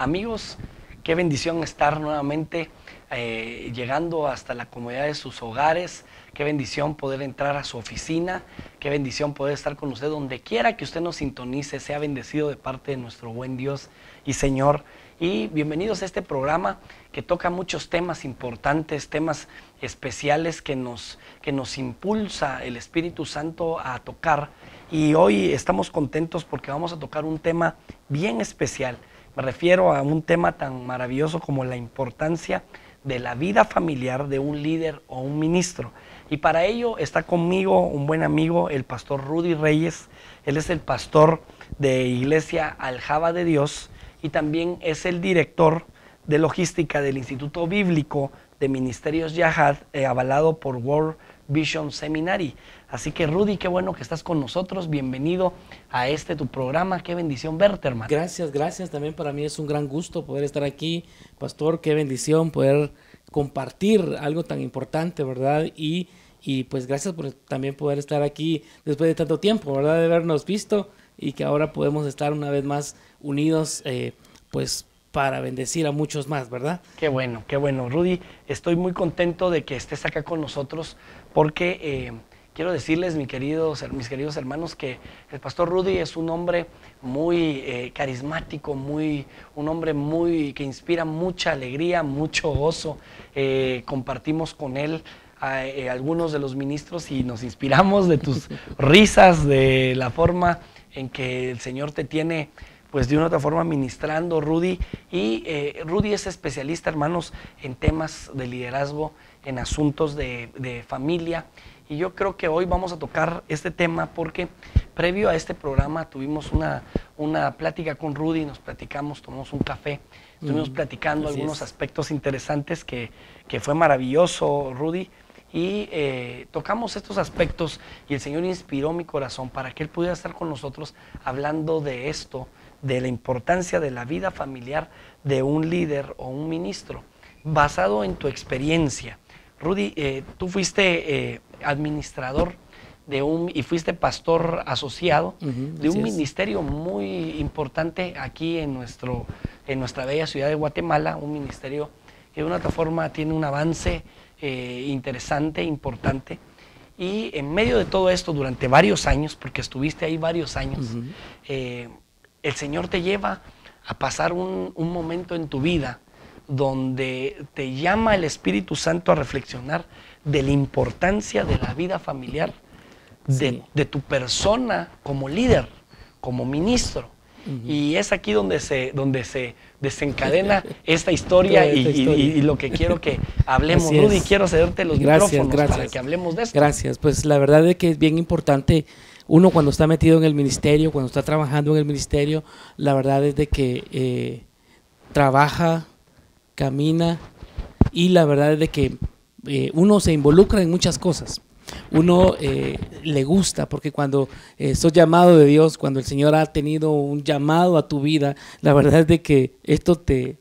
Amigos, qué bendición estar nuevamente llegando hasta la comodidad de sus hogares. Qué bendición poder entrar a su oficina. Qué bendición poder estar con usted donde quiera que usted nos sintonice. Sea bendecido de parte de nuestro buen Dios y Señor. Y bienvenidos a este programa que toca muchos temas importantes, temas especiales que nos impulsa el Espíritu Santo a tocar. Y hoy estamos contentos porque vamos a tocar un tema bien especial. Me refiero a un tema tan maravilloso como la importancia de la vida familiar de un líder o un ministro. Y para ello está conmigo un buen amigo, el pastor Rudy Reyes. Él es el pastor de Iglesia Aljaba de Dios y también es el director de logística del Instituto Bíblico de Ministerios Yahad, avalado por World Vision Seminary. Así que Rudy, qué bueno que estás con nosotros, bienvenido a tu programa, qué bendición verte, hermano. Gracias, también para mí es un gran gusto poder estar aquí, pastor, qué bendición poder compartir algo tan importante, ¿verdad? Y pues gracias por también poder estar aquí después de tanto tiempo, ¿verdad? De habernos visto y que ahora podemos estar una vez más unidos, pues para bendecir a muchos más, ¿verdad? Qué bueno, Rudy, estoy muy contento de que estés acá con nosotros porque quiero decirles, mis queridos hermanos, que el pastor Rudy es un hombre muy carismático, un hombre que inspira mucha alegría, mucho gozo. Compartimos con él algunos de los ministros y nos inspiramos de tus risas, de la forma en que el Señor te tiene pues de una u otra forma ministrando, Rudy. Y Rudy es especialista, hermanos, en temas de liderazgo, en asuntos de familia. Y yo creo que hoy vamos a tocar este tema porque previo a este programa tuvimos una plática con Rudy, tomamos un café, estuvimos platicando algunos aspectos interesantes que fue maravilloso, Rudy. Y tocamos estos aspectos y el Señor inspiró mi corazón para que Él pudiera estar con nosotros hablando de esto, de la importancia de la vida familiar de un líder o un ministro, basado en tu experiencia. Rudy, tú fuiste administrador y fuiste pastor asociado de un ministerio muy importante aquí en nuestra bella ciudad de Guatemala, un ministerio que de una otra forma tiene un avance interesante, importante. Y en medio de todo esto, durante varios años, porque estuviste ahí varios años, el Señor te lleva a pasar un momento en tu vida donde te llama el Espíritu Santo a reflexionar de la importancia de la vida familiar, de tu persona como líder, como ministro. Y es aquí donde se desencadena esta historia y lo que quiero que hablemos. Rudy, quiero cederte los micrófonos para que hablemos de esto. Gracias, pues la verdad es que es bien importante. Uno cuando está metido en el ministerio, cuando está trabajando en el ministerio, la verdad es de que trabaja, camina y la verdad es de que uno se involucra en muchas cosas. Uno le gusta porque cuando sos llamado de Dios, cuando el Señor ha tenido un llamado a tu vida, la verdad es de que esto te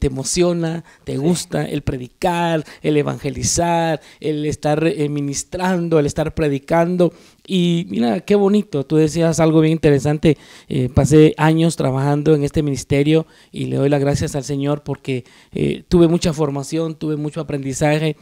emociona, te gusta el predicar, el evangelizar, el estar ministrando, el estar predicando. Y mira, qué bonito, tú decías algo bien interesante, pasé años trabajando en este ministerio y le doy las gracias al Señor porque tuve mucha formación, tuve mucho aprendizaje,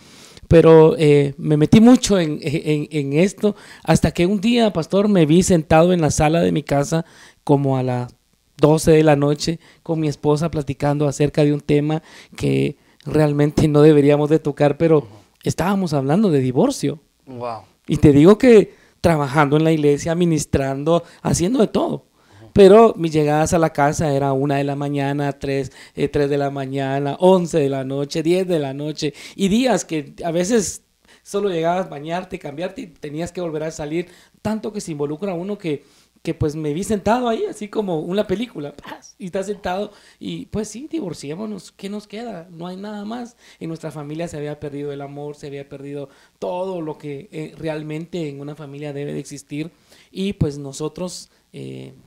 pero me metí mucho en esto hasta que un día, pastor, me vi sentado en la sala de mi casa como a las 12 de la noche con mi esposa platicando acerca de un tema que realmente no deberíamos de tocar, pero estábamos hablando de divorcio. Wow. Y te digo que trabajando en la iglesia, ministrando, haciendo de todo. Pero mis llegadas a la casa era 1 de la mañana, 3 de la mañana, 11 de la noche, 10 de la noche. Y días que a veces solo llegabas a bañarte, cambiarte y tenías que volver a salir. Tanto que se involucra uno que pues me vi sentado ahí, así como una película, y está sentado, y pues sí, divorciémonos, ¿qué nos queda? No hay nada más. En nuestra familia se había perdido el amor, se había perdido todo lo que realmente en una familia debe de existir, y pues nosotros,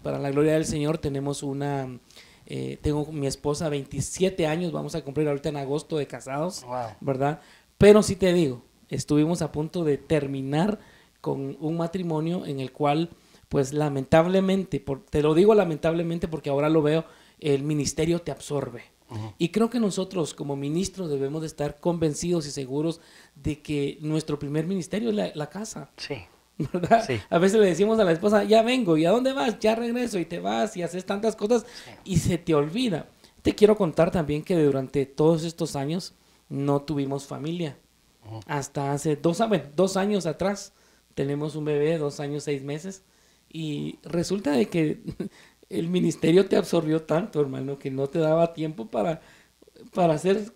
para la gloria del Señor, tenemos tengo con mi esposa 27 años, vamos a cumplir ahorita en agosto de casados, wow, ¿verdad? Pero sí te digo, estuvimos a punto de terminar con un matrimonio en el cual pues lamentablemente, te lo digo lamentablemente porque ahora lo veo, el ministerio te absorbe. Y creo que nosotros como ministros debemos de estar convencidos y seguros de que nuestro primer ministerio es la casa. Sí. ¿Verdad? Sí. A veces le decimos a la esposa, ya vengo, ¿y a dónde vas? Ya regreso, y te vas y haces tantas cosas y se te olvida. Te quiero contar también que durante todos estos años no tuvimos familia. Hasta hace 2 años atrás tenemos un bebé, 2 años, 6 meses, y resulta de que el ministerio te absorbió tanto, hermano, que no te daba tiempo para hacer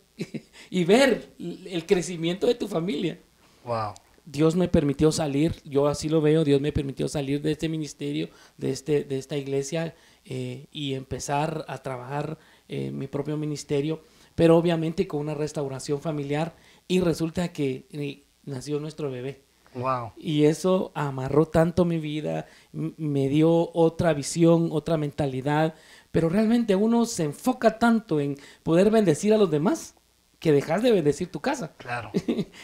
y ver el crecimiento de tu familia. Wow. Dios me permitió salir, yo así lo veo, Dios me permitió salir de este ministerio, de esta iglesia, y empezar a trabajar mi propio ministerio, pero obviamente con una restauración familiar, y resulta que nació nuestro bebé. Wow. Y eso amarró tanto mi vida, me dio otra visión, otra mentalidad, pero realmente uno se enfoca tanto en poder bendecir a los demás que dejas de bendecir tu casa. Claro.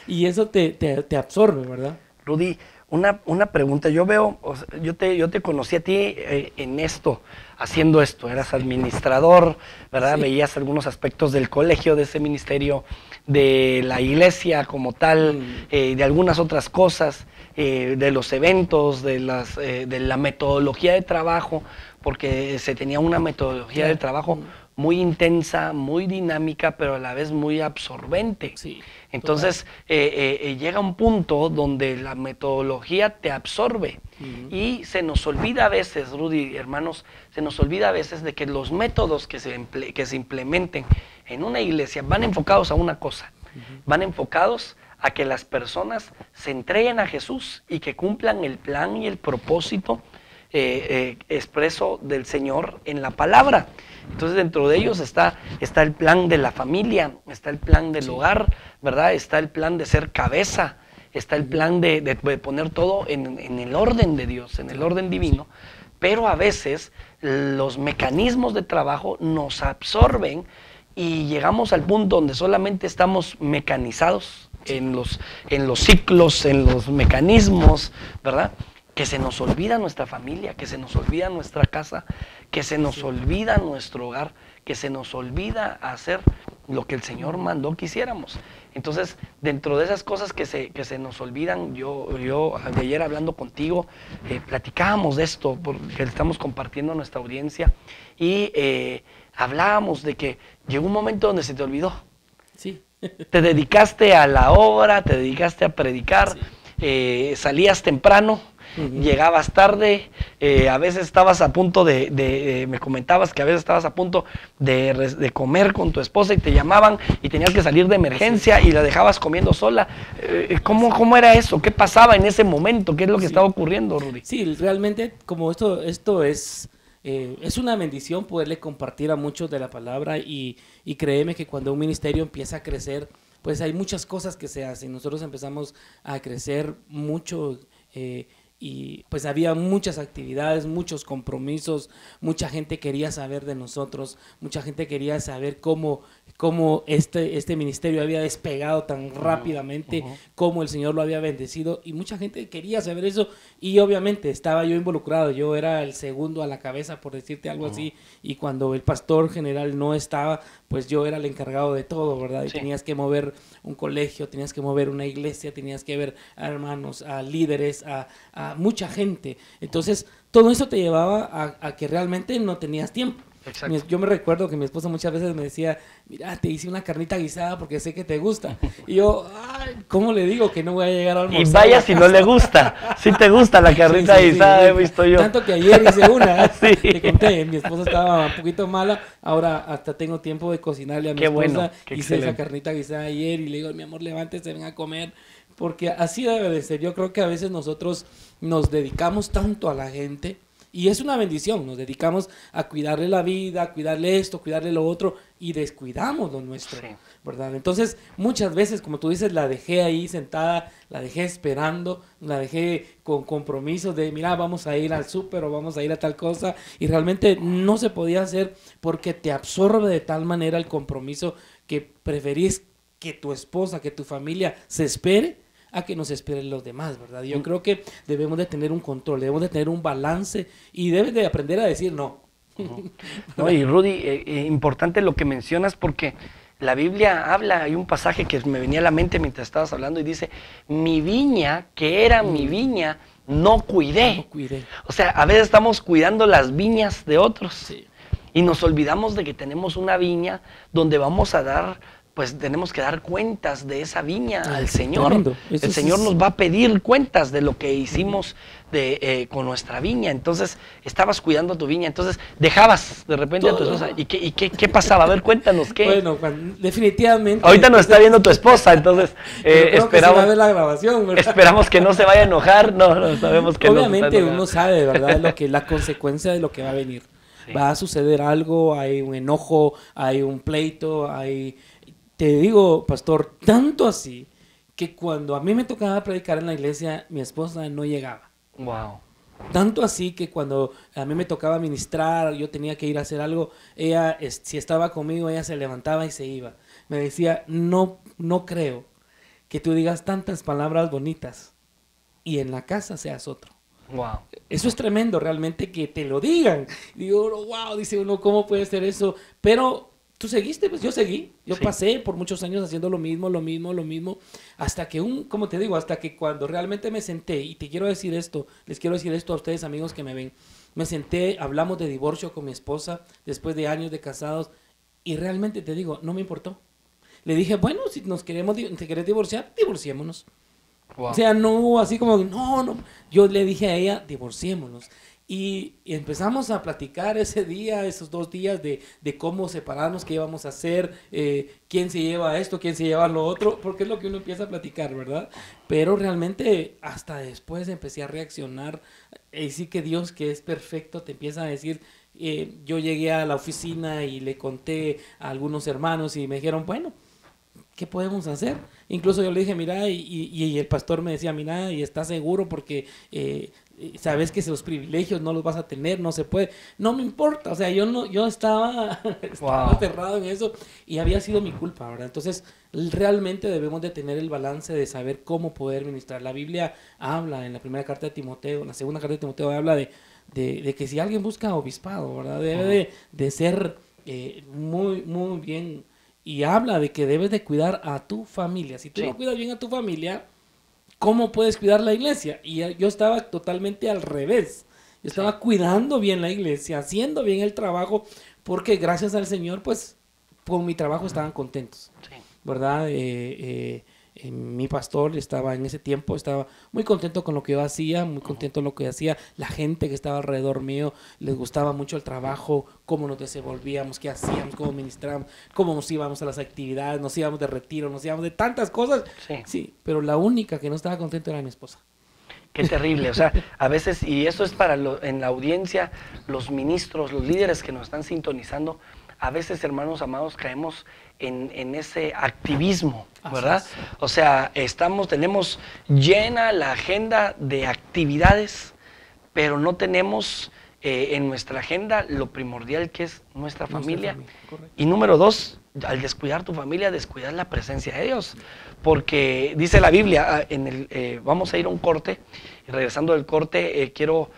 Y eso te absorbe, ¿verdad? Rudy, una pregunta. Yo veo, o sea, yo te conocí a ti en esto, haciendo esto. Eras administrador, ¿verdad? Sí. Veías algunos aspectos del colegio, de ese ministerio, de la iglesia como tal, de algunas otras cosas, de los eventos, de la metodología de trabajo, porque se tenía una metodología de trabajo muy intensa, muy dinámica, pero a la vez muy absorbente. Sí, entonces llega un punto donde la metodología te absorbe y se nos olvida a veces, Rudy, hermanos, se nos olvida a veces de que los métodos que se implementen en una iglesia van enfocados a una cosa, van enfocados a que las personas se entreguen a Jesús y que cumplan el plan y el propósito expreso del Señor en la palabra. Entonces dentro de ellos está el plan de la familia, está el plan del hogar, ¿verdad? Está el plan de ser cabeza, está el plan de poner todo en el orden de Dios, en el orden divino, pero a veces los mecanismos de trabajo nos absorben y llegamos al punto donde solamente estamos mecanizados en los ciclos, en los mecanismos, ¿verdad? Que se nos olvida nuestra familia, que se nos olvida nuestra casa, que se nos olvida nuestro hogar, que se nos olvida hacer lo que el Señor mandó que hiciéramos. Entonces, dentro de esas cosas que se nos olvidan, yo de ayer hablando contigo, platicábamos de esto, porque estamos compartiendo a nuestra audiencia, y hablábamos de que llegó un momento donde se te olvidó. Sí. Te dedicaste a la obra, te dedicaste a predicar, salías temprano, llegabas tarde, a veces estabas a punto me comentabas que a veces estabas a punto de comer con tu esposa y te llamaban y tenías que salir de emergencia y la dejabas comiendo sola. ¿Cómo era eso? ¿Qué pasaba en ese momento? ¿Qué es lo que estaba ocurriendo, Rudy? Sí, realmente como esto es una bendición poderle compartir a muchos de la palabra, y créeme que cuando un ministerio empieza a crecer, pues hay muchas cosas que se hacen. Nosotros empezamos a crecer mucho, y pues había muchas actividades, muchos compromisos, mucha gente quería saber de nosotros, mucha gente quería saber cómo este ministerio había despegado tan rápidamente, cómo el Señor lo había bendecido, y mucha gente quería saber eso, y obviamente estaba yo involucrado, yo era el segundo a la cabeza, por decirte algo así, y cuando el pastor general no estaba, pues yo era el encargado de todo, ¿verdad? Y tenías que mover un colegio, tenías que mover una iglesia, tenías que ver a hermanos, a líderes, a mucha gente. Entonces, todo eso te llevaba a que realmente no tenías tiempo. Exacto. Yo me recuerdo que mi esposa muchas veces me decía, mira, te hice una carnita guisada porque sé que te gusta. Y yo, ay, ¿cómo le digo que no voy a llegar a almorzar? Y vaya si no le gusta. Si te gusta la carnita guisada, he visto yo. Tanto que ayer hice una, Sí. te conté, mi esposa estaba un poquito mala, ahora hasta tengo tiempo de cocinarle a mi Qué esposa. bueno, qué hice excelente. esa carnita guisada ayer y le digo, mi amor, levántese, ven a comer. Porque así debe de ser. Yo creo que a veces nosotros nos dedicamos tanto a la gente, y es una bendición, nos dedicamos a cuidarle la vida, a cuidarle esto, cuidarle lo otro, y descuidamos lo nuestro, Sí. ¿verdad? Entonces, muchas veces, como tú dices, la dejé ahí sentada, la dejé esperando, la dejé con compromisos de, mira, vamos a ir al súper o vamos a ir a tal cosa, y realmente no se podía hacer porque te absorbe de tal manera el compromiso que preferís que tu esposa, que tu familia se espere a que nos esperen los demás, ¿verdad? Yo creo que debemos de tener un control, debemos de tener un balance, y debes de aprender a decir no. No, y Rudy, importante lo que mencionas porque la Biblia habla, hay un pasaje que me venía a la mente mientras estabas hablando y dice, mi viña, que era mi viña, no cuidé. No cuidé. O sea, a veces estamos cuidando las viñas de otros. Sí. Y nos olvidamos de que tenemos una viña donde vamos a dar, pues tenemos que dar cuentas de esa viña al Señor. El Señor nos va a pedir cuentas de lo que hicimos con nuestra viña. Entonces, estabas cuidando tu viña, entonces dejabas de repente a tu esposa. ¿Y qué pasaba? A ver, cuéntanos qué. Bueno, definitivamente. Ahorita nos está viendo tu esposa, entonces esperamos, que la grabación, esperamos que no se vaya a enojar. No sabemos que obviamente uno sabe, ¿verdad? La consecuencia de lo que va a venir. Sí. Va a suceder algo, hay un enojo, hay un pleito, te digo, pastor, tanto así que cuando a mí me tocaba predicar en la iglesia, mi esposa no llegaba. Wow. Tanto así que cuando a mí me tocaba ministrar, yo tenía que ir a hacer algo, ella, si estaba conmigo, ella se levantaba y se iba. Me decía, no creo que tú digas tantas palabras bonitas y en la casa seas otro. Wow. Eso es tremendo realmente que te lo digan. Digo, wow, dice uno, ¿cómo puede ser eso? Pero tú seguiste, pues yo seguí. Yo pasé por muchos años haciendo lo mismo, hasta que como te digo, hasta que cuando realmente me senté, y les quiero decir esto a ustedes, amigos que me ven, me senté, hablamos de divorcio con mi esposa, después de años de casados, y realmente te digo, no me importó. Le dije, bueno, si te querés divorciar, divorciémonos. Wow. O sea, no hubo así como, no. Yo le dije a ella, divorciémonos. Y empezamos a platicar ese día, esos 2 días de cómo separarnos, qué íbamos a hacer, quién se lleva esto, quién se lleva lo otro, porque es lo que uno empieza a platicar, ¿verdad? Pero realmente hasta después empecé a reaccionar. Y sí que Dios, que es perfecto, te empieza a decir, yo llegué a la oficina y le conté a algunos hermanos y me dijeron, bueno, ¿qué podemos hacer? Incluso yo le dije, mira, y el pastor me decía, mira, y estás seguro porque sabes que los privilegios no los vas a tener, no se puede. No me importa, o sea, yo estaba aterrado en eso y había sido mi culpa, ¿verdad? Entonces, realmente debemos de tener el balance de saber cómo poder ministrar. La Biblia habla en la primera carta de Timoteo, en la segunda carta de Timoteo habla de que si alguien busca obispado, ¿verdad? Debe de ser muy, muy bien. Y habla de que debes de cuidar a tu familia. Si tú no cuidas bien a tu familia, ¿cómo puedes cuidar la iglesia? Y yo estaba totalmente al revés. Yo estaba cuidando bien la iglesia, haciendo bien el trabajo, porque gracias al Señor, pues, con mi trabajo estaban contentos. ¿Verdad? Mi pastor estaba en ese tiempo, estaba muy contento con lo que yo hacía, muy contento con lo que hacía. La gente que estaba alrededor mío, les gustaba mucho el trabajo, cómo nos desenvolvíamos, qué hacíamos, cómo ministrábamos, cómo nos íbamos a las actividades, nos íbamos de retiro, nos íbamos de tantas cosas. Sí, pero la única que no estaba contenta era mi esposa. Qué terrible, o sea, a veces, y eso es para en la audiencia, los ministros, los líderes que nos están sintonizando, a veces, hermanos amados, caemos en ese activismo, ¿verdad? O sea, tenemos llena la agenda de actividades, pero no tenemos en nuestra agenda lo primordial que es nuestra familia. Y número 2, al descuidar tu familia, descuidar la presencia de Dios. Porque dice la Biblia, vamos a ir a un corte, y regresando del corte, quiero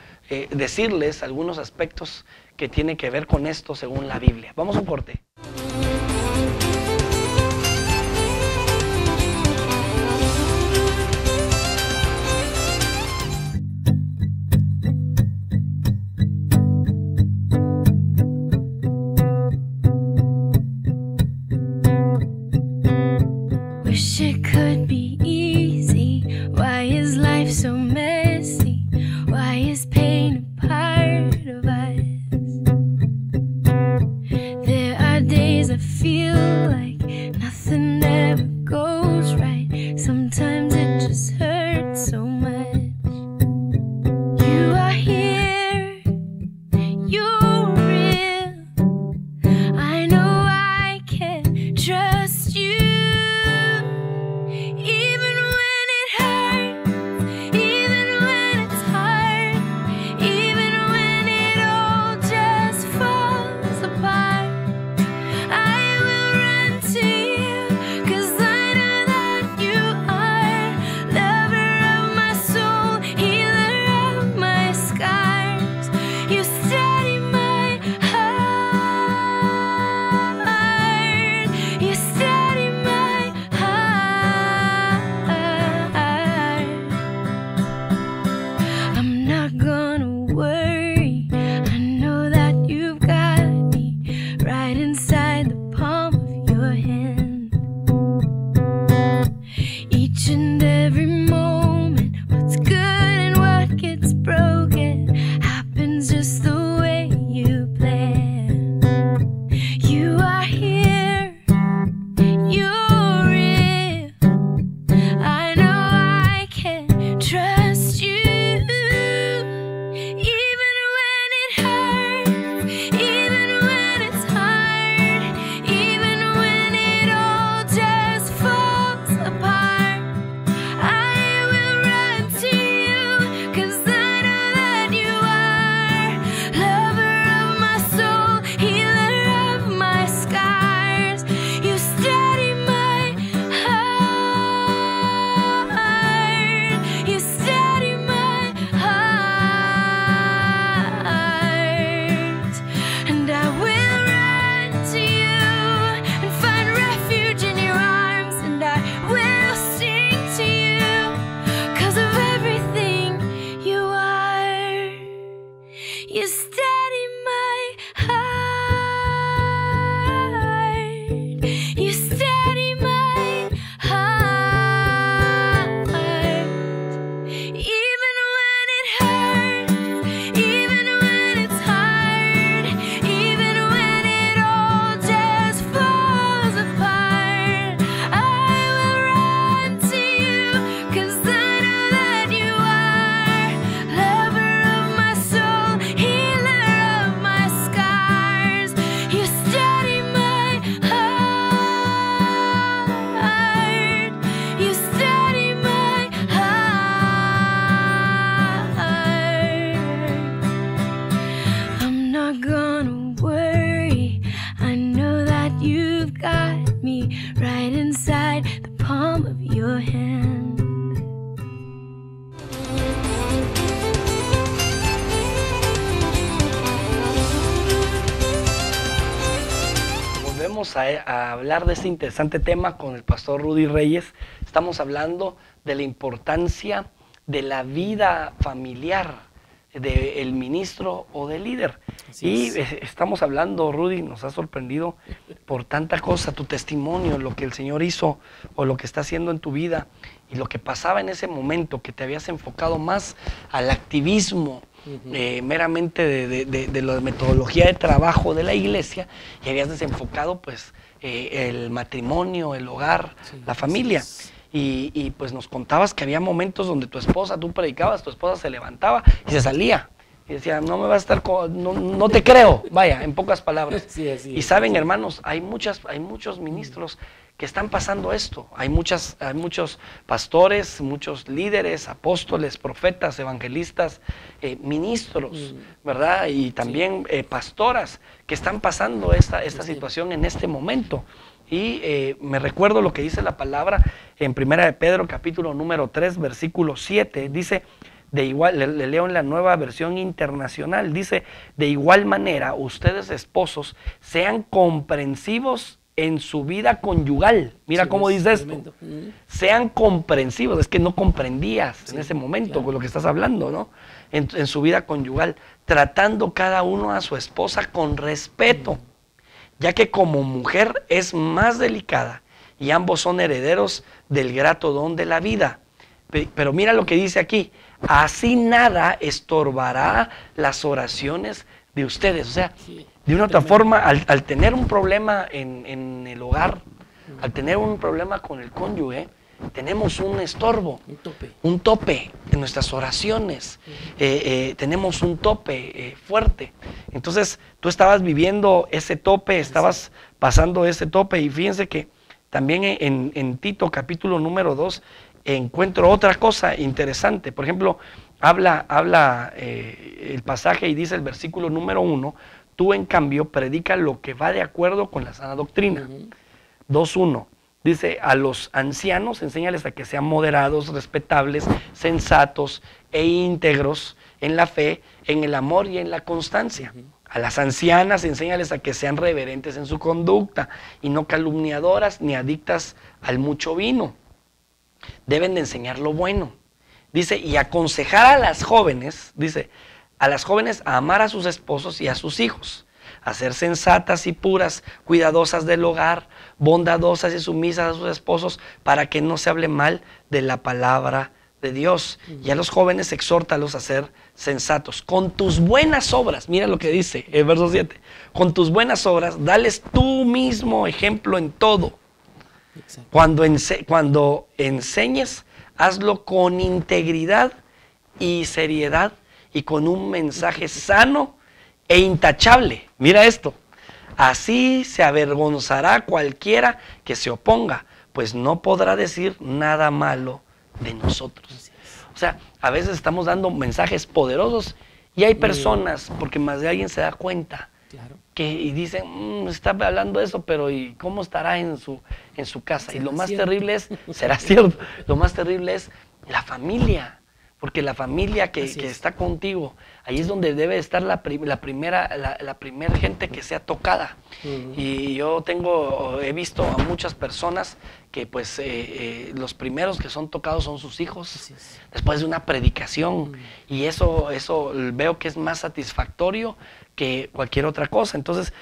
decirles algunos aspectos que tienen que ver con esto según la Biblia. Vamos a un corte. Wish it could be easy. Why is life so messy? Why is pain a part of us? There are days I feel like nothing ever goes right. Sometimes it just hurts so much. You are here, you're real. I know I can trust you. Even when it hurts, even and every moment. What's good and what gets broken happens just the way you plan. You are here, you're real. I know I can trust you. Even when it hurts, even when it's hard, even when it all just falls apart, I will run to you, 'cause I know that you are lover of my soul, healer of my scars. You steady my heart, you steady my heart, and I will run to you and find refuge in your arms, and I will sing to you 'cause of everything you are. You steady my heart, you steady my heart. Even when it hurts, even when it's hard, even when it all just falls apart, I will run to you, 'cause I know that you are lover of my soul, healer of my scars. You steady my heart, you steady my heart. I'm not gonna worry, I know that you've got me right inside the palm of your hand. Volvemos a hablar de este interesante tema con el pastor Rudy Reyes. Estamos hablando de la importancia de la vida familiar del ministro o del líder. Así es. Estamos hablando, Rudy, nos ha sorprendido por tanta cosa, tu testimonio, lo que el Señor hizo o lo que está haciendo en tu vida y lo que pasaba en ese momento, que te habías enfocado más al activismo, meramente de la metodología de trabajo de la iglesia, y habías desenfocado pues el matrimonio, el hogar, la familia. Y pues nos contabas que había momentos donde tu esposa, tú predicabas, tu esposa se levantaba y se salía. Y decía, no me vas a estar, no te creo, vaya, en pocas palabras. Sí, así Y es. saben, hermanos, hay muchos ministros que están pasando esto. Hay muchos pastores, muchos líderes, apóstoles, profetas, evangelistas, ministros, ¿verdad? Y también pastoras que están pasando esta situación en este momento. Y me recuerdo lo que dice la palabra en 1 de Pedro, capítulo número 3, versículo 7. Dice, le leo en la Nueva Versión Internacional, dice, de igual manera, ustedes esposos, sean comprensivos en su vida conyugal. Mira Sí, cómo es dice esto. tremendo. Sean comprensivos. Es que no comprendías en Sí, ese momento claro. con lo que estás hablando, ¿no? En su vida conyugal, tratando cada uno a su esposa con respeto, ya que como mujer es más delicada y ambos son herederos del grato don de la vida. Pero mira lo que dice aquí, así nada estorbará las oraciones de ustedes. O sea, Sí, de una u otra tremendo. forma, al tener un problema en el hogar, al tener un problema con el cónyuge, tenemos un estorbo, Un tope. en nuestras oraciones, tenemos un tope fuerte. Entonces tú estabas viviendo ese tope, estabas pasando ese tope, y fíjense que también en Tito capítulo número 2 encuentro otra cosa interesante. Por ejemplo, habla el pasaje y dice el versículo número 1, tú en cambio predica lo que va de acuerdo con la sana doctrina. 2.1. Dice, a los ancianos enséñales a que sean moderados, respetables, sensatos e íntegros en la fe, en el amor y en la constancia. A las ancianas enséñales a que sean reverentes en su conducta y no calumniadoras ni adictas al mucho vino. Deben de enseñar lo bueno. Dice, y aconsejar a las jóvenes, dice, a las jóvenes a amar a sus esposos y a sus hijos, a ser sensatas y puras, cuidadosas del hogar, bondadosas y sumisas a sus esposos, para que no se hable mal de la palabra de Dios. Y a los jóvenes exhórtalos a ser sensatos. Con tus buenas obras, mira lo que dice el verso 7, con tus buenas obras, dales tú mismo ejemplo en todo. Exacto. Cuando enseñes, hazlo con integridad y seriedad y con un mensaje sano e intachable. Mira esto. Así se avergonzará cualquiera que se oponga, pues no podrá decir nada malo de nosotros. Así es. O sea, a veces estamos dando mensajes poderosos y hay personas, porque más de alguien se da cuenta, Claro. y dicen, está hablando eso, pero ¿y cómo estará en su casa? Y ¿Será lo más cierto? terrible es, será cierto, lo más terrible es la familia. Porque la familia que está contigo, ahí es donde debe estar la primera gente que sea tocada. Y yo he visto a muchas personas que pues los primeros que son tocados son sus hijos, Así es. después de una predicación. Y eso veo que es más satisfactorio que cualquier otra cosa. Entonces,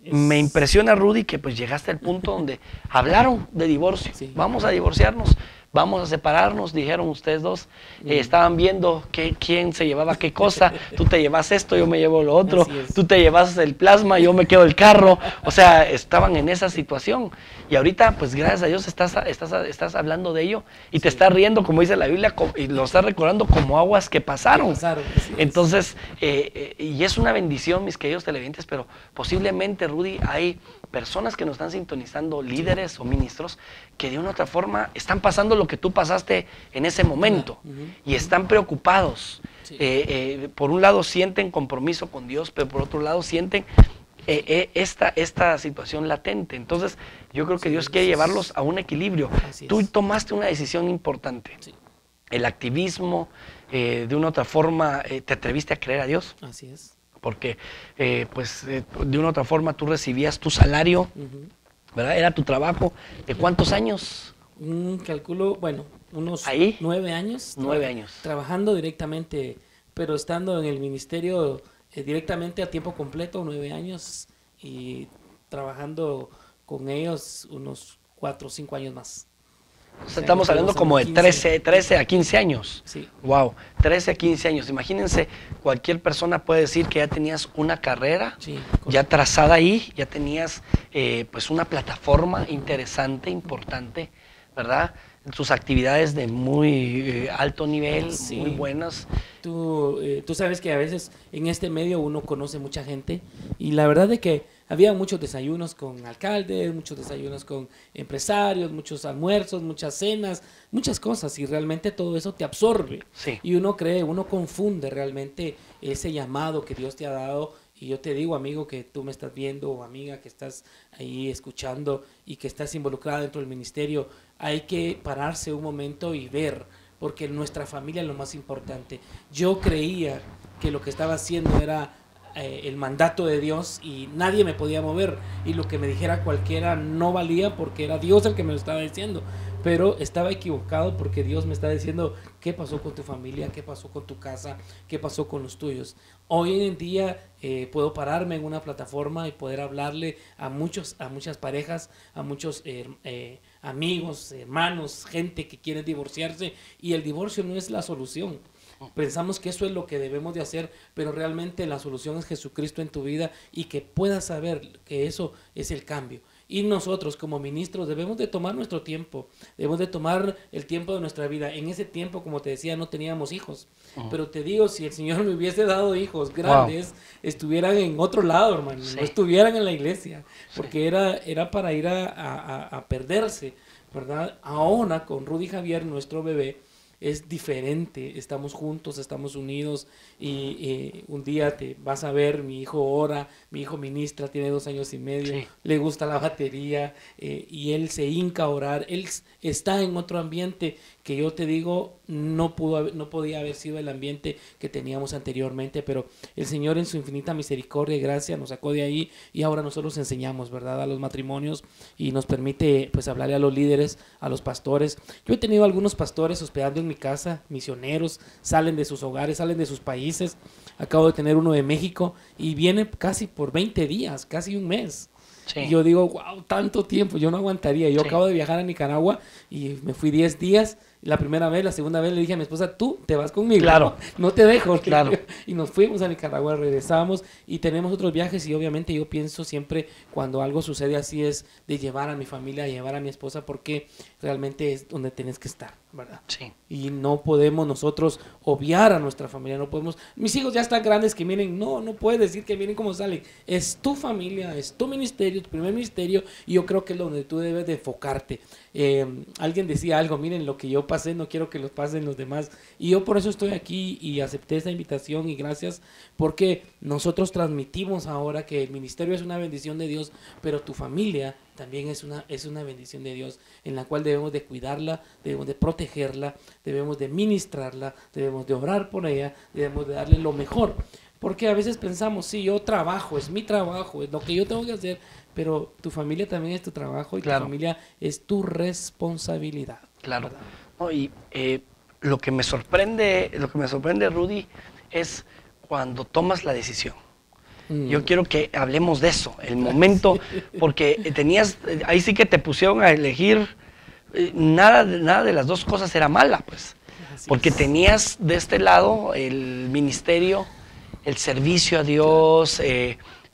me impresiona, Rudy, que pues llegaste al punto donde hablaron de divorcio. Sí. Vamos a divorciarnos. Vamos a separarnos, dijeron ustedes dos. Estaban viendo quién se llevaba qué cosa. Tú te llevas esto, yo me llevo lo otro. Así es. Tú te llevas el plasma, yo me quedo el carro. O sea, estaban en esa situación. Y ahorita, pues gracias a Dios, estás hablando de ello y te estás riendo, como dice la Biblia, y lo estás recordando como aguas que pasaron. Así es. Entonces, y es una bendición, mis queridos televidentes, pero posiblemente, Rudy, hay personas que nos están sintonizando, líderes o ministros, que de una u otra forma están pasando lo que tú pasaste en ese momento y están preocupados. Sí. Por un lado sienten compromiso con Dios, pero por otro lado sienten esta situación latente. Entonces, yo creo que Dios quiere llevarlos a un equilibrio. Tú tomaste una decisión importante. Sí. El activismo, de una u otra forma, te atreviste a creer a Dios. Así es. Porque de una u otra forma tú recibías tu salario, ¿verdad? Era tu trabajo. ¿De cuántos años? Calculo, bueno, unos ¿Ahí? 9 años. 9 años. Trabajando directamente, pero estando en el ministerio directamente a tiempo completo, 9 años, y trabajando con ellos unos 4 o 5 años más. O sea, estamos hablando como de 13 a 15 años. Sí. Wow, 13 a 15 años. Imagínense, cualquier persona puede decir que ya tenías una carrera Sí, ya trazada ahí, ya tenías pues una plataforma interesante, importante, ¿verdad? Tus actividades de muy alto nivel, Sí. muy buenas. Tú sabes que a veces en este medio uno conoce mucha gente y la verdad de que había muchos desayunos con alcaldes, muchos desayunos con empresarios, muchos almuerzos, muchas cenas, muchas cosas y realmente todo eso te absorbe. Sí. Y uno confunde realmente ese llamado que Dios te ha dado. Y yo te digo, amigo, que tú me estás viendo, o amiga que estás ahí escuchando y que estás involucrada dentro del ministerio, hay que pararse un momento y ver, porque nuestra familia es lo más importante. Yo creía que lo que estaba haciendo era el mandato de Dios y nadie me podía mover y lo que me dijera cualquiera no valía porque era Dios el que me lo estaba diciendo, pero estaba equivocado porque Dios me está diciendo qué pasó con tu familia, qué pasó con tu casa, qué pasó con los tuyos. Hoy en día puedo pararme en una plataforma y poder hablarle a muchas parejas, a muchos amigos, hermanos, gente que quiere divorciarse y el divorcio no es la solución. Pensamos que eso es lo que debemos de hacer, pero realmente la solución es Jesucristo en tu vida y que puedas saber que eso es el cambio. Y nosotros como ministros debemos de tomar nuestro tiempo, debemos de tomar el tiempo de nuestra vida. En ese tiempo, como te decía, no teníamos hijos, pero te digo, si el Señor me hubiese dado hijos grandes, estuvieran en otro lado, hermano, no estuvieran en la iglesia, porque era para ir a perderse, ¿verdad? Ahora con Rudy Javier, nuestro bebé, es diferente, estamos juntos, estamos unidos y un día te vas a ver, mi hijo ora, mi hijo ministra, tiene 2 años y medio, le gusta la batería y él se hinca a orar, él está en otro ambiente que yo te digo, no podía haber sido el ambiente que teníamos anteriormente, pero el Señor en su infinita misericordia y gracia nos sacó de ahí y ahora nosotros enseñamos, ¿verdad?, a los matrimonios y nos permite pues hablarle a los líderes, a los pastores. Yo he tenido algunos pastores hospedando en mi casa, misioneros, salen de sus hogares, salen de sus países. Acabo de tener uno de México y viene casi por 20 días, casi un mes. Sí. Y yo digo, wow, tanto tiempo, yo no aguantaría. Yo Sí. acabo de viajar a Nicaragua y me fui 10 días. La primera vez, la segunda vez le dije a mi esposa, tú te vas conmigo. Claro. No te dejo. Claro. Y nos fuimos a Nicaragua, regresamos y tenemos otros viajes y obviamente yo pienso siempre cuando algo sucede así es de llevar a mi familia, llevar a mi esposa porque realmente es donde tienes que estar, ¿verdad? Sí. Y no podemos nosotros obviar a nuestra familia, no podemos, mis hijos ya están grandes que miren, no puedes decir que miren cómo salen, es tu familia, es tu ministerio, tu primer ministerio, y yo creo que es donde tú debes de enfocarte. Alguien decía algo, miren lo que yo pasé, no quiero que lo pasen los demás, y yo por eso estoy aquí y acepté esta invitación y gracias, porque nosotros transmitimos ahora que el ministerio es una bendición de Dios, pero tu familia también es una bendición de Dios en la cual debemos de cuidarla, debemos de protegerla, debemos de ministrarla, debemos de orar por ella, debemos de darle lo mejor. Porque a veces pensamos, sí, yo trabajo, es mi trabajo, es lo que yo tengo que hacer, pero tu familia también es tu trabajo y Claro. tu familia es tu responsabilidad. Claro. ¿Verdad? No, y lo que me sorprende, Rudy, es cuando tomas la decisión. Yo quiero que hablemos de eso, el momento, porque ahí sí que te pusieron a elegir, nada de las dos cosas era mala, pues, Así porque es. tenías de este lado el ministerio, el servicio a Dios,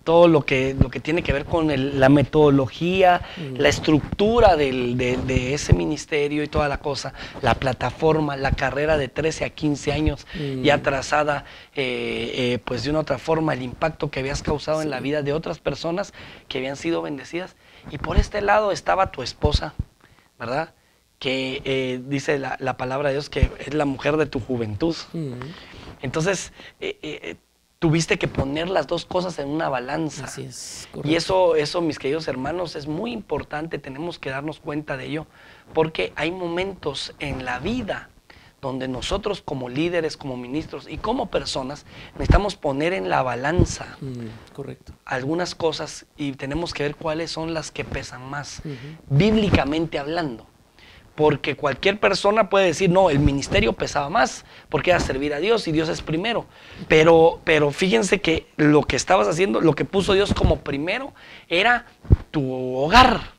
todo lo que tiene que ver con la metodología, la estructura de ese ministerio y toda la cosa, la plataforma, la carrera de 13 a 15 años ya trazada, pues de una otra forma, el impacto que habías causado en la vida de otras personas que habían sido bendecidas. Y por este lado estaba tu esposa, ¿verdad? Que dice la palabra de Dios que es la mujer de tu juventud. Entonces, tuviste que poner las dos cosas en una balanza. Así es, Y correcto. eso, mis queridos hermanos, es muy importante, tenemos que darnos cuenta de ello, porque hay momentos en la vida donde nosotros como líderes, como ministros y como personas necesitamos poner en la balanza Correcto. algunas cosas y tenemos que ver cuáles son las que pesan más, bíblicamente hablando. Porque cualquier persona puede decir, no, el ministerio pesaba más, porque era servir a Dios y Dios es primero. Pero fíjense que lo que estabas haciendo, lo que puso Dios como primero, era tu hogar.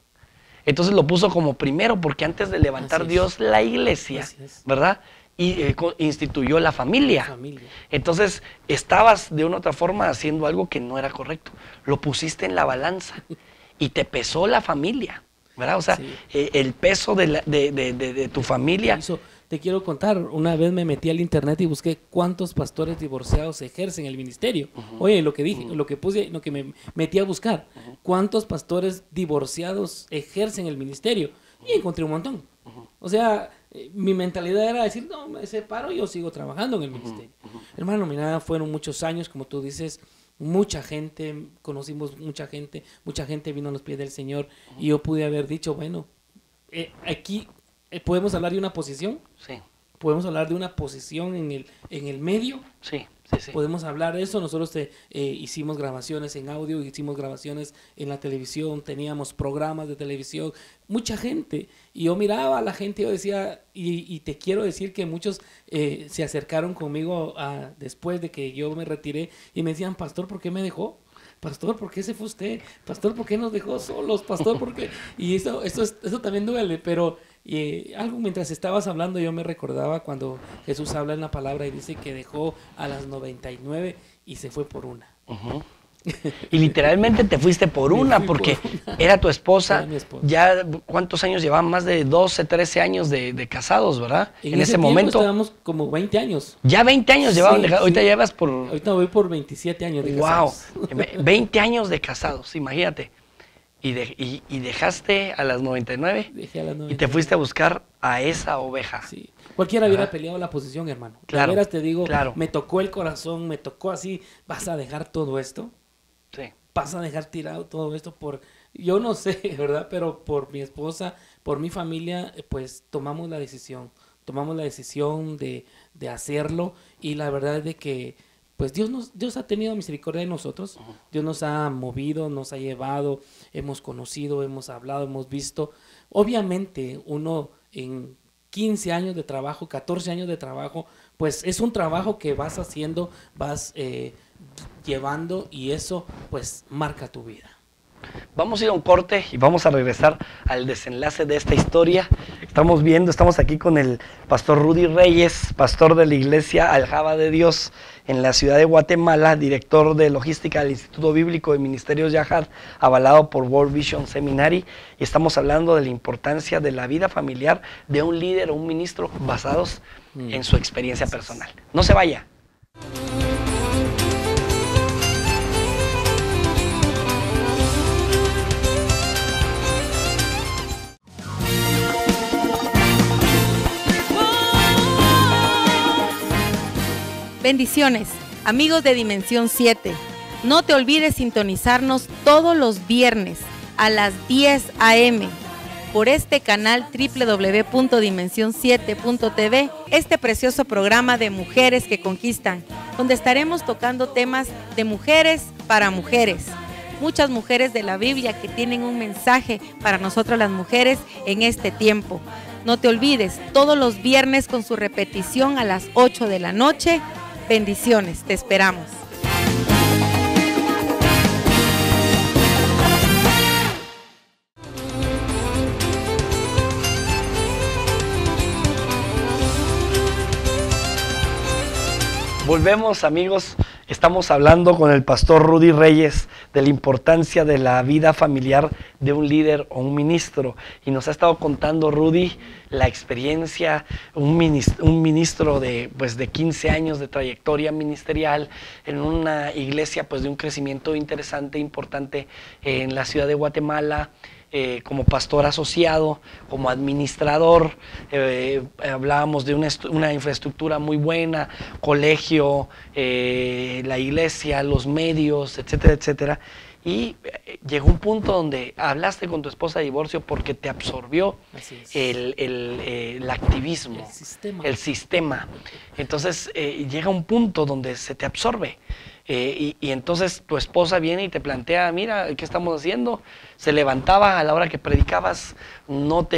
Entonces lo puso como primero, porque antes de levantar Así es. Dios la iglesia, Así es. ¿verdad? Y instituyó la familia. Familia. Entonces estabas de una u otra forma haciendo algo que no era correcto. Lo pusiste en la balanza y te pesó la familia. ¿Verdad? O sea, Sí. El peso de tu familia. Te quiero contar, una vez me metí al internet y busqué cuántos pastores divorciados ejercen el ministerio. Oye, lo que dije, lo que puse, lo que me metí a buscar, cuántos pastores divorciados ejercen el ministerio. Y encontré un montón. O sea, mi mentalidad era decir, no, me separo y yo sigo trabajando en el ministerio. Hermano, mira, fueron muchos años, como tú dices, mucha gente, conocimos mucha gente vino a los pies del Señor y yo pude haber dicho, bueno, aquí podemos hablar de una posición, Sí, podemos hablar de una posición en el medio, sí. podemos hablar de eso. Nosotros hicimos grabaciones en audio, hicimos grabaciones en la televisión, teníamos programas de televisión, mucha gente, y yo miraba a la gente y yo decía, y te quiero decir que muchos se acercaron conmigo después de que yo me retiré y me decían, pastor, ¿por qué me dejó? Pastor, ¿por qué se fue usted? Pastor, ¿por qué nos dejó solos? Pastor, ¿por qué? Y eso también duele, pero algo mientras estabas hablando yo me recordaba cuando Jesús habla en la palabra y dice que dejó a las 99 y se fue por una. Y literalmente te fuiste por Me una, fui porque por una. era tu esposa. Era mi esposa. Ya, ¿cuántos años llevaban? Más de 12, 13 años de casados, ¿verdad? En ese tiempo momento. estábamos como 20 años. Ya 20 años llevaban de Sí, casados. Ahorita sí. llevas por. Ahorita voy por 27 años de ¡Wow! casados. 20 años de casados, imagínate. Y dejaste a las 99 Dejé a las y 99. te fuiste a buscar a esa oveja. Sí. Cualquiera hubiera peleado la posición, hermano. Claro, De veras te digo, claro. me tocó el corazón, me tocó así, ¿vas a dejar todo esto? Sí. ¿Vas a dejar tirado todo esto por, yo no sé, ¿verdad? Pero por mi esposa, por mi familia, pues tomamos la decisión tomamos la decisión de hacerlo, y la verdad es de que pues Dios ha tenido misericordia de nosotros. Dios nos ha movido, nos ha llevado, hemos conocido, hemos hablado, hemos visto. Obviamente uno en 15 años de trabajo, 14 años de trabajo, pues es un trabajo que vas haciendo, vas llevando, y eso pues marca tu vida. Vamos a ir a un corte y vamos a regresar al desenlace de esta historia. Estamos aquí con el pastor Rudy Reyes, pastor de la iglesia Aljaba de Dios en la ciudad de Guatemala, director de logística del Instituto Bíblico de Ministerios Yahad, avalado por World Vision Seminary, y estamos hablando de la importancia de la vida familiar de un líder o un ministro basados en su experiencia personal. No se vaya. Bendiciones, amigos de Dimensión 7. No te olvides sintonizarnos todos los viernes a las 10 a.m. por este canal www.dimension7.tv, este precioso programa de Mujeres que Conquistan, donde estaremos tocando temas de mujeres para mujeres. Muchas mujeres de la Biblia que tienen un mensaje para nosotras las mujeres en este tiempo. No te olvides, todos los viernes con su repetición a las 8 de la noche. Bendiciones, te esperamos. Volvemos, amigos. Estamos hablando con el pastor Rudy Reyes de la importancia de la vida familiar de un líder o un ministro. Y nos ha estado contando, Rudy, la experiencia, un ministro de 15 años de trayectoria ministerial en una iglesia pues de un crecimiento interesante, importante en la ciudad de Guatemala. Como pastor asociado, como administrador, hablábamos de una infraestructura muy buena, colegio, la iglesia, los medios, etcétera, etcétera. Y llegó un punto donde hablaste con tu esposa de divorcio porque te absorbió el activismo, el sistema. Entonces llega un punto donde se te absorbe. Y entonces tu esposa viene y te plantea, mira, ¿qué estamos haciendo? Se levantaba a la hora que predicabas, no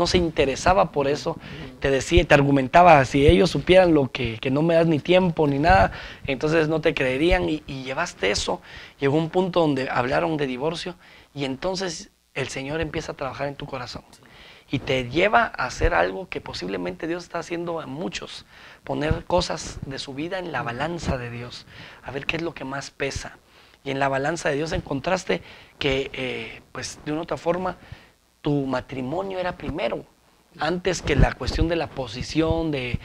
se interesaba por eso, te decía, te argumentaba, si ellos supieran lo que no me das ni tiempo ni nada, entonces no te creerían, y llevaste eso. Llegó un punto donde hablaron de divorcio, y entonces el Señor empieza a trabajar en tu corazón. Y te lleva a hacer algo que posiblemente Dios está haciendo a muchos, poner cosas de su vida en la balanza de Dios, a ver qué es lo que más pesa. Y en la balanza de Dios encontraste que, pues de una u otra forma, tu matrimonio era primero, antes que la cuestión de la posición, de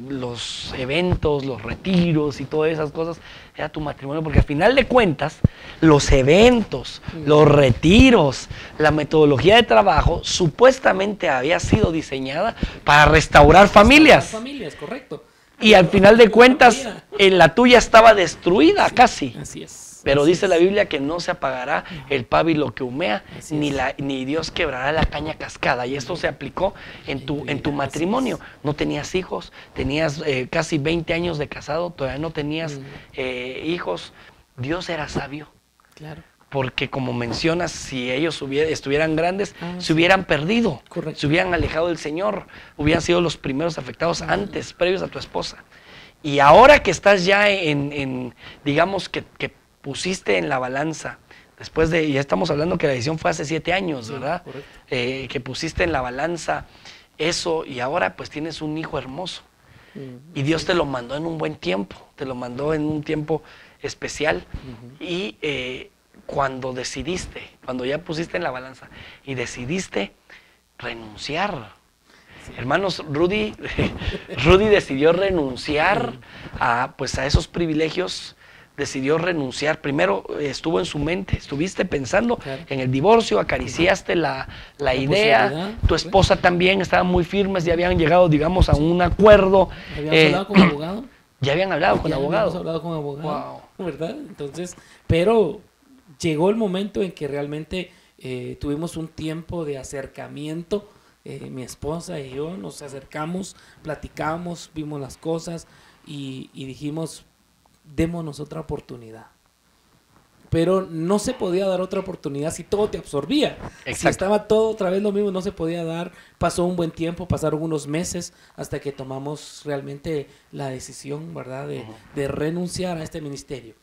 los eventos, los retiros y todas esas cosas. Era tu matrimonio, porque al final de cuentas, los eventos, los retiros, la metodología de trabajo, supuestamente había sido diseñada para restaurar familias. Familias, correcto. Y al final de cuentas, la tuya estaba destruida casi. Así es. Pero así dice es. la Biblia que no se apagará el pábilo que humea, Así ni, es. ni Dios quebrará la caña cascada. Y esto se aplicó en tu matrimonio. No tenías hijos, tenías casi 20 años de casado, todavía no tenías hijos. Dios era sabio. Claro. Porque como mencionas, si ellos estuvieran grandes, se sí. hubieran perdido, Correcto. se hubieran alejado del Señor, hubieran sido los primeros afectados antes, previos a tu esposa. Y ahora que estás ya digamos que pusiste en la balanza, después ya estamos hablando que la decisión fue hace 7 años, Sí, ¿verdad? Que pusiste en la balanza eso, y ahora pues tienes un hijo hermoso. Y Dios te lo mandó en un buen tiempo, te lo mandó en un tiempo especial. Y cuando ya pusiste en la balanza y decidiste renunciar. Hermanos, Rudy decidió renunciar a esos privilegios, decidió renunciar. Primero estuvo en su mente, estuviste pensando en el divorcio, acariciaste la idea. Tu esposa también estaba muy firmes, ya habían llegado, digamos, a un acuerdo. ¿Habíamos hablado con abogado? Ya habían hablado con abogado. Habíamos hablado con abogado, Wow. ¿verdad? Entonces, pero llegó el momento en que realmente tuvimos un tiempo de acercamiento mi esposa y yo nos acercamos, platicamos, vimos las cosas y dijimos, démonos otra oportunidad. Pero no se podía dar otra oportunidad si todo te absorbía. Exacto. Si estaba todo otra vez lo mismo, no se podía dar. Pasó un buen tiempo, pasaron unos meses hasta que tomamos realmente la decisión, ¿verdad? De renunciar a este ministerio.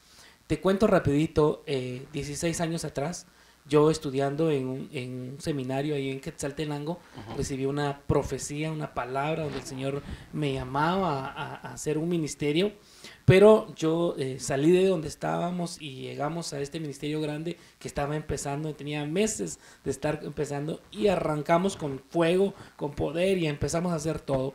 Te cuento rapidito, 16 años atrás, yo estudiando en un seminario ahí en Quetzaltenango, recibí una profecía, una palabra donde el Señor me llamaba a hacer un ministerio, pero yo salí de donde estábamos y llegamos a este ministerio grande que estaba empezando, tenía meses de estar empezando y arrancamos con fuego, con poder y empezamos a hacer todo.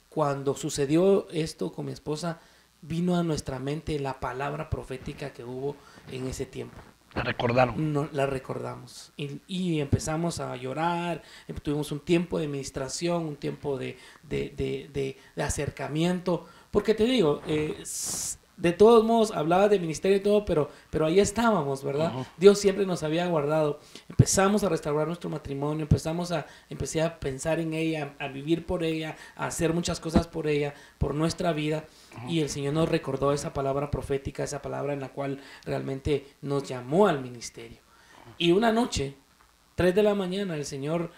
Cuando sucedió esto con mi esposa, vino a nuestra mente la palabra profética que hubo en ese tiempo. La recordaron. No, la recordamos y empezamos a llorar, tuvimos un tiempo de administración, un tiempo de acercamiento, porque te digo, de todos modos hablaba de ministerio y todo, pero ahí estábamos, ¿verdad? Dios siempre nos había guardado. Empezamos a restaurar nuestro matrimonio, empecé a pensar en ella, a vivir por ella, a hacer muchas cosas por ella, por nuestra vida, y el Señor nos recordó esa palabra profética, esa palabra en la cual realmente nos llamó al ministerio. Y una noche, 3 de la mañana, el Señor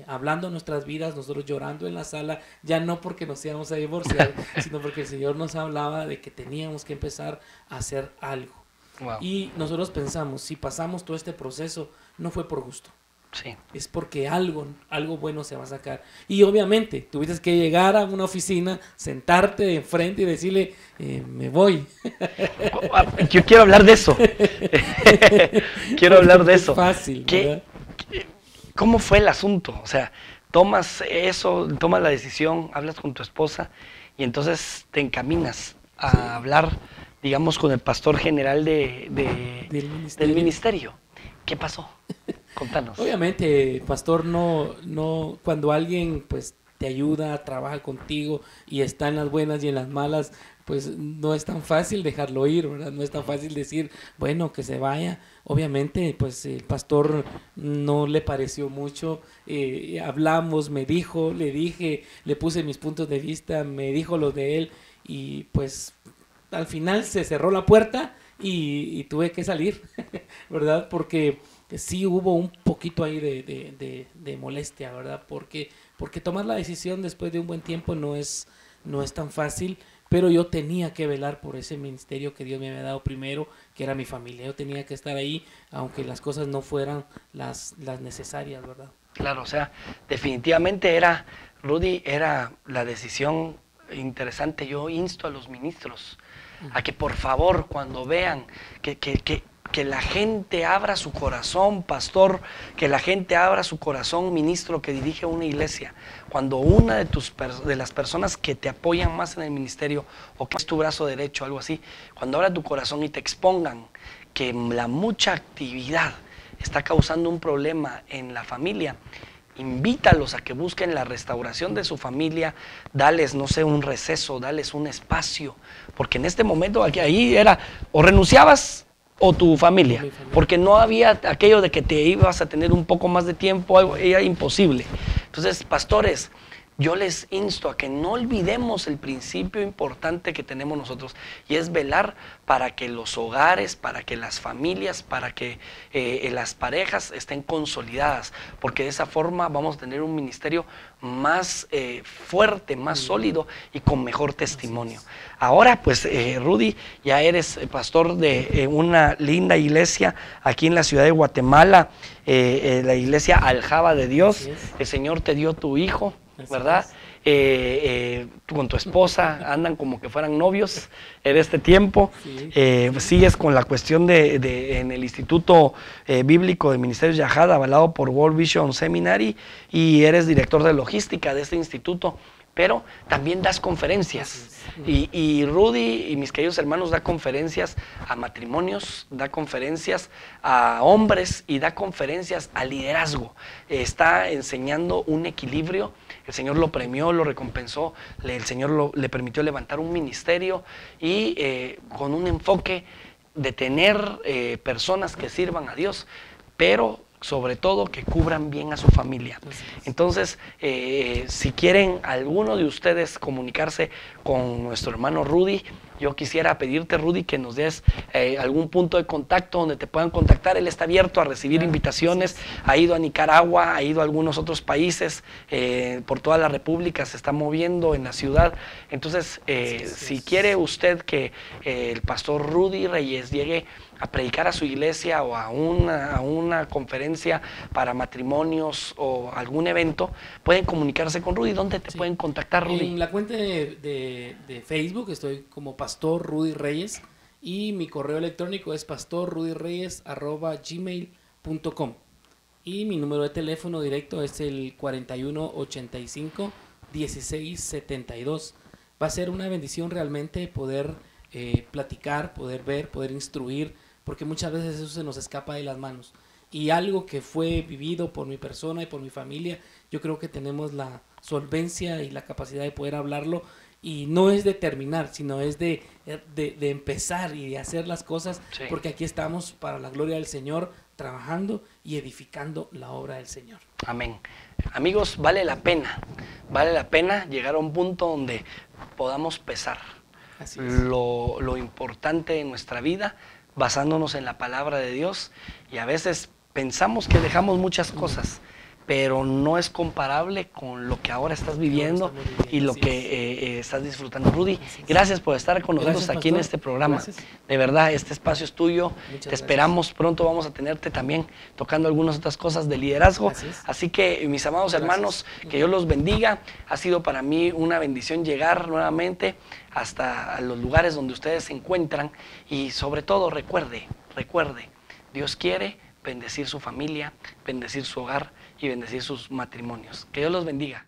hablando nuestras vidas, nosotros llorando en la sala, ya no porque nos íbamos a divorciar, sino porque el Señor nos hablaba de que teníamos que empezar a hacer algo. Wow. Y nosotros pensamos, si pasamos todo este proceso, no fue por gusto. Sí. Es porque algo bueno se va a sacar. Y obviamente, tuviste que llegar a una oficina, sentarte de enfrente y decirle, me voy. Yo quiero hablar de eso. Quiero hablar de eso. Es fácil, ¿verdad? ¿Cómo fue el asunto? O sea, tomas eso, tomas la decisión, hablas con tu esposa y entonces te encaminas a hablar, digamos, con el pastor general del ministerio. ¿Qué pasó? Contanos. Obviamente, pastor, no, cuando alguien pues te ayuda, trabaja contigo y está en las buenas y en las malas, pues no es tan fácil dejarlo ir, ¿verdad? No es tan fácil decir, bueno, que se vaya. Obviamente, pues el pastor no le pareció mucho, hablamos, me dijo, le dije, le puse mis puntos de vista, me dijo los de él y pues al final se cerró la puerta y tuve que salir, ¿verdad? Porque sí hubo un poquito ahí de molestia, ¿verdad? Porque tomar la decisión después de un buen tiempo no es tan fácil, pero yo tenía que velar por ese ministerio que Dios me había dado primero, que era mi familia. Yo tenía que estar ahí, aunque las cosas no fueran las necesarias, ¿verdad? Claro, o sea, definitivamente Rudy, era la decisión interesante. Yo insto a los ministros a que por favor, cuando vean que la gente abra su corazón, pastor, que la gente abra su corazón, ministro que dirige una iglesia, cuando una de las personas que te apoyan más en el ministerio o que es tu brazo derecho, algo así, cuando abra tu corazón y te expongan que la mucha actividad está causando un problema en la familia, invítalos a que busquen la restauración de su familia, dales, no sé, un receso, dales un espacio, porque en este momento ahí era o renunciabas o tu familia, porque no había aquello de que te ibas a tener un poco más de tiempo, algo, era imposible. Entonces, pastores, yo les insto a que no olvidemos el principio importante que tenemos nosotros, y es velar para que los hogares, para que las familias, para que las parejas estén consolidadas, porque de esa forma vamos a tener un ministerio más fuerte, más sólido y con mejor testimonio. Ahora pues Rudy, ya eres pastor de una linda iglesia aquí en la ciudad de Guatemala, la iglesia Aljaba de Dios. El Señor te dio tu hijo, ¿verdad? Tú con tu esposa andan como que fueran novios en este tiempo. Sigues con la cuestión en el Instituto Bíblico de Ministerios Yahad, avalado por World Vision Seminary, y eres director de logística de este instituto, pero también das conferencias. Y Rudy y mis queridos hermanos da conferencias a matrimonios, da conferencias a hombres y da conferencias a liderazgo. Está enseñando un equilibrio. El Señor lo premió, lo recompensó, el Señor le permitió levantar un ministerio y con un enfoque de tener personas que sirvan a Dios, pero sobre todo que cubran bien a su familia. Entonces, si quieren alguno de ustedes comunicarse con nuestro hermano Rudy, yo quisiera pedirte, Rudy, que nos des algún punto de contacto donde te puedan contactar. Él está abierto a recibir invitaciones. Ha ido a Nicaragua, ha ido a algunos otros países, por toda la República, se está moviendo en la ciudad. Entonces, si quiere usted que el pastor Rudy Reyes llegue a predicar a su iglesia o a una conferencia para matrimonios o algún evento, pueden comunicarse con Rudy. ¿Dónde te pueden contactar, Rudy? En la cuenta de Facebook estoy como Pastor Rudy Reyes y mi correo electrónico es pastorrudyreyes@gmail.com y mi número de teléfono directo es el 4185-1672. Va a ser una bendición realmente poder platicar, poder ver, poder instruir, porque muchas veces eso se nos escapa de las manos. Y algo que fue vivido por mi persona y por mi familia, yo creo que tenemos la solvencia y la capacidad de poder hablarlo, y no es de terminar, sino es de empezar y de hacer las cosas, Sí. porque aquí estamos para la gloria del Señor, trabajando y edificando la obra del Señor. Amén. Amigos, vale la pena llegar a un punto donde podamos pesar Así es. lo importante en nuestra vida, basándonos en la palabra de Dios, y a veces pensamos que dejamos muchas cosas, pero no es comparable con lo que ahora estás viviendo y lo así que estás disfrutando. Rudy, gracias por estar con nosotros Gracias, aquí en pastor. este programa. Gracias. De verdad, este espacio es tuyo. Muchas Te esperamos pronto, vamos a tenerte también tocando algunas otras cosas de liderazgo. Así es. Así que, mis amados Gracias. hermanos, que Dios los bendiga. Ha sido para mí una bendición llegar nuevamente hasta los lugares donde ustedes se encuentran, y sobre todo recuerde, Dios quiere bendecir su familia, bendecir su hogar y bendecir sus matrimonios. Que Dios los bendiga.